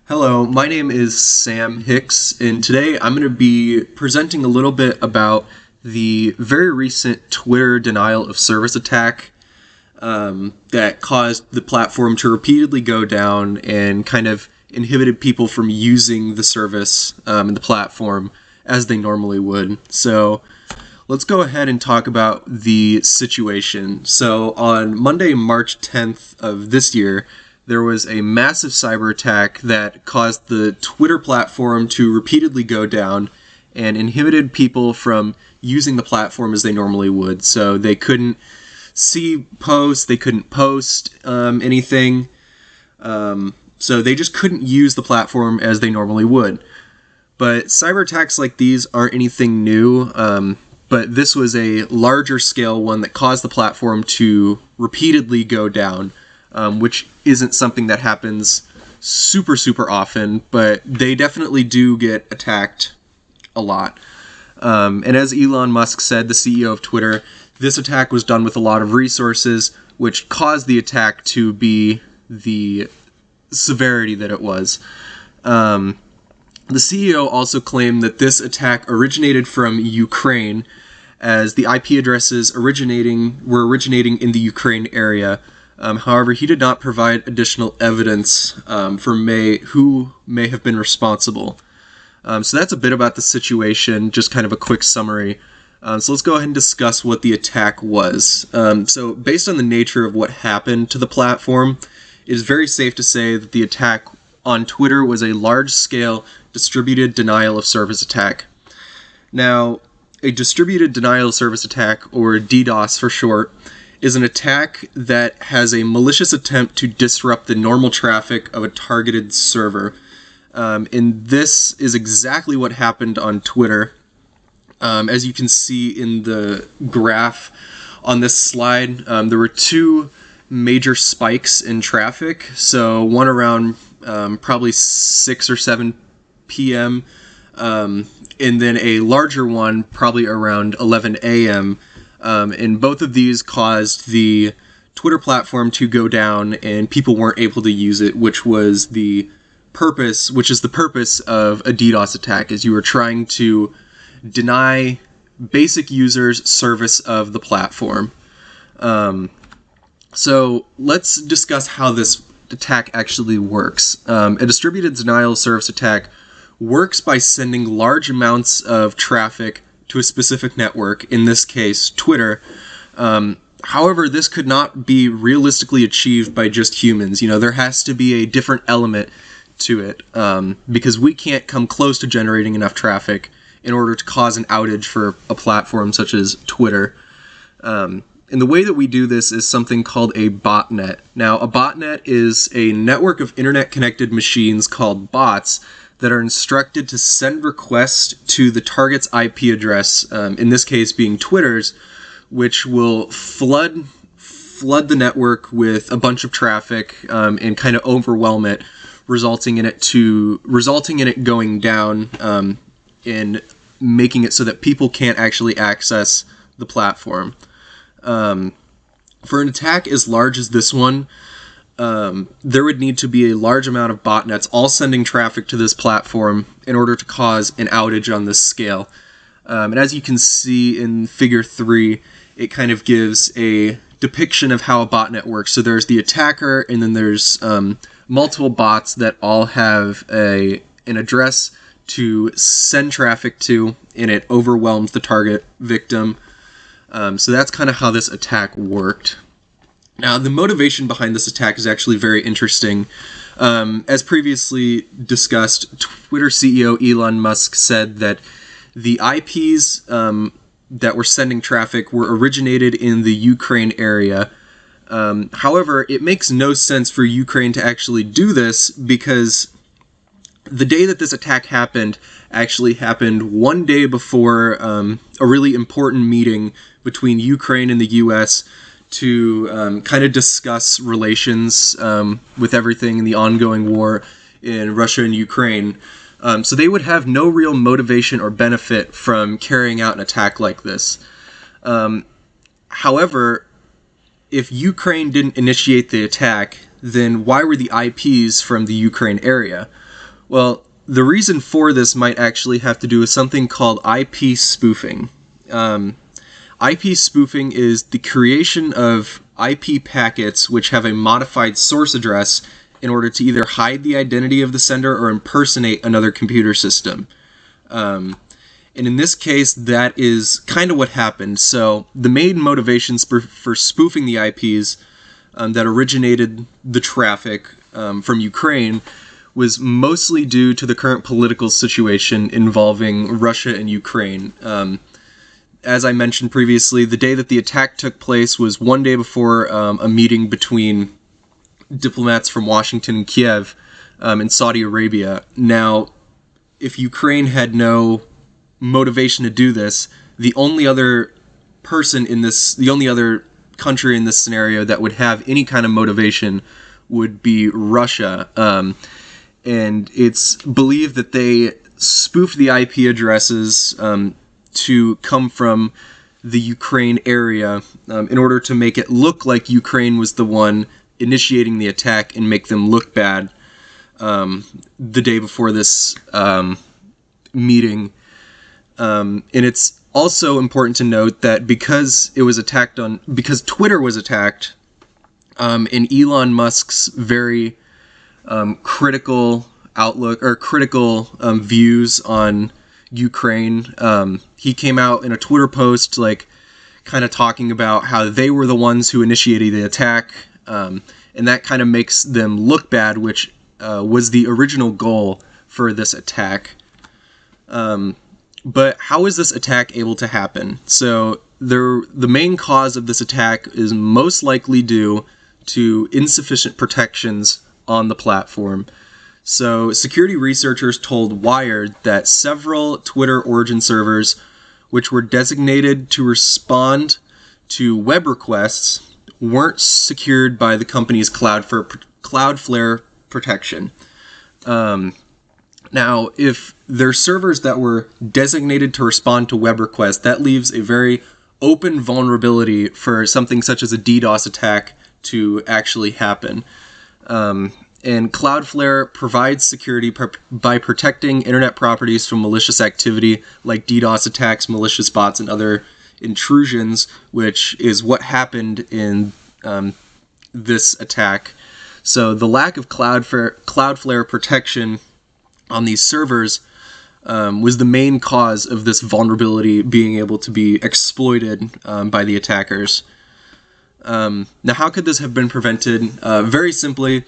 Hello, my name is Sam Hicks, and today I'm going to be presenting a little bit about the very recent Twitter denial of service attack that caused the platform to repeatedly go down and kind of inhibited people from using the service and the platform as they normally would. So let's go ahead and talk about the situation. So on Monday, March 10th of this year, there was a massive cyber attack that caused the Twitter platform to repeatedly go down and inhibited people from using the platform as they normally would. So they couldn't see posts, they couldn't post anything. So they just couldn't use the platform as they normally would. But cyber attacks like these aren't anything new, but this was a larger scale one that caused the platform to repeatedly go down. Which isn't something that happens super often, but they definitely do get attacked a lot. And as Elon Musk said, the CEO of Twitter, this attack was done with a lot of resources, which caused the attack to be the severity that it was. The CEO also claimed that this attack originated from Ukraine, as the IP addresses were originating in the Ukraine area. However, he did not provide additional evidence for who may have been responsible. So that's a bit about the situation, just kind of a quick summary. So let's go ahead and discuss what the attack was. So based on the nature of what happened to the platform, it is very safe to say that the attack on Twitter was a large-scale distributed denial of service attack. Now, a distributed denial of service attack, or DDoS for short, is an attack that has a malicious attempt to disrupt the normal traffic of a targeted server. And this is exactly what happened on Twitter. As you can see in the graph on this slide, there were two major spikes in traffic. So one around probably 6 or 7 p.m., and then a larger one probably around 11 a.m., and both of these caused the Twitter platform to go down, and people weren't able to use it, which is the purpose of a DDoS attack, is you are trying to deny basic users service of the platform. So let's discuss how this attack actually works. A distributed denial of service attack works by sending large amounts of traffic to a specific network, in this case, Twitter. However, this could not be realistically achieved by just humans. There has to be a different element to it, because we can't come close to generating enough traffic in order to cause an outage for a platform such as Twitter. And the way that we do this is something called a botnet. Now, a botnet is a network of internet-connected machines called bots that are instructed to send requests to the target's IP address, in this case being Twitter's, which will flood the network with a bunch of traffic and kind of overwhelm it, resulting in it going down, and making it so that people can't actually access the platform. For an attack as large as this one, there would need to be a large amount of botnets all sending traffic to this platform in order to cause an outage on this scale. And as you can see in figure 3, it kind of gives a depiction of how a botnet works. So there's the attacker, and then there's multiple bots that all have an address to send traffic to, and it overwhelms the target victim. So that's kind of how this attack worked. Now, the motivation behind this attack is actually very interesting. As previously discussed, Twitter CEO Elon Musk said that the IPs that were sending traffic were originated in the Ukraine area. However, it makes no sense for Ukraine to actually do this, because the day that this attack happened actually happened one day before a really important meeting between Ukraine and the U.S. to kind of discuss relations with everything in the ongoing war in Russia and Ukraine. So they would have no real motivation or benefit from carrying out an attack like this. However, if Ukraine didn't initiate the attack, then why were the IPs from the Ukraine area? Well, the reason for this might actually have to do with something called IP spoofing. IP spoofing is the creation of IP packets which have a modified source address in order to either hide the identity of the sender or impersonate another computer system. And in this case, that is kind of what happened. So the main motivations for spoofing the IPs that originated the traffic from Ukraine was mostly due to the current political situation involving Russia and Ukraine. As I mentioned previously, the day that the attack took place was one day before a meeting between diplomats from Washington and Kiev in Saudi Arabia. Now, if Ukraine had no motivation to do this, the only other country in this scenario that would have any kind of motivation would be Russia. And it's believed that they spoofed the IP addresses to come from the Ukraine area in order to make it look like Ukraine was the one initiating the attack and make them look bad the day before this meeting. And it's also important to note that because Twitter was attacked, in Elon Musk's very critical outlook or critical views on Ukraine, he came out in a Twitter post kind of talking about how they were the ones who initiated the attack, and that kind of makes them look bad, which was the original goal for this attack. But how is this attack able to happen? So the main cause of this attack is most likely due to insufficient protections on the platform. So security researchers told Wired that several Twitter origin servers, which were designated to respond to web requests, weren't secured by the company's Cloudflare protection. Now, if they're servers that were designated to respond to web requests, that leaves a very open vulnerability for something such as a DDoS attack to actually happen. And Cloudflare provides security by protecting internet properties from malicious activity like DDoS attacks, malicious bots, and other intrusions, which is what happened in this attack. So the lack of Cloudflare protection on these servers was the main cause of this vulnerability being able to be exploited by the attackers. Now, how could this have been prevented? Very simply,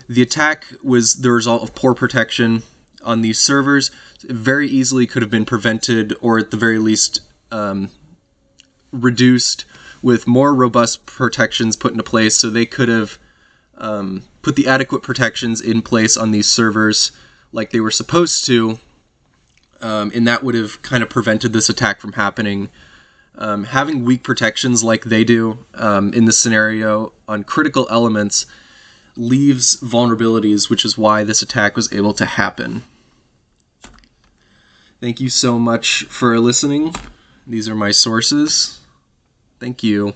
the attack was the result of poor protection on these servers. It very easily could have been prevented, or at the very least reduced, with more robust protections put into place, so they could have put the adequate protections in place on these servers like they were supposed to, and that would have kind of prevented this attack from happening. Having weak protections like they do in this scenario on critical elements leaves vulnerabilities, which is why this attack was able to happen. Thank you so much for listening. These are my sources. Thank you.